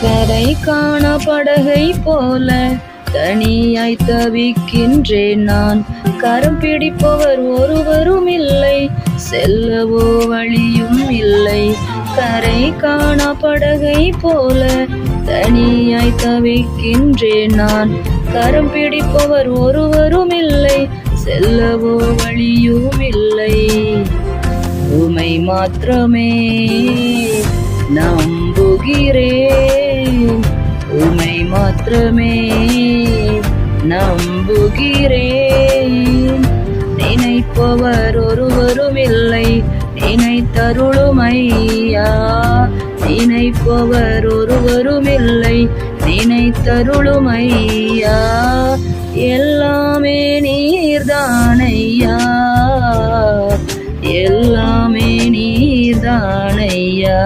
கரை காண படகை போல தனியாய் தவிக்கின்றேன் நான். கரம் பிடிப்பவர் ஒருவரும் இல்லை, செல்லவோ வழியும் இல்லை. கரை காண படகை போல தனியாய் தவிக்கின்றேன் நான். கரம் பிடிப்பவர் ஒருவரும் இல்லை, செல்லவோ வழியும் இல்லை. உமை மாத்திரமே நம்புகிறேன், உமை மாத்திரமே நம்புகிறேன். நினைப்பவர் ஒருவரும் இல்லை, நினைத்தருளும் ஐயா. நினைப்பவர் ஒருவரும் இல்லை, நினைத்தருளும் ஐயா. எல்லாமே நீர்தானையா, எல்லாமே நீர்தானையா.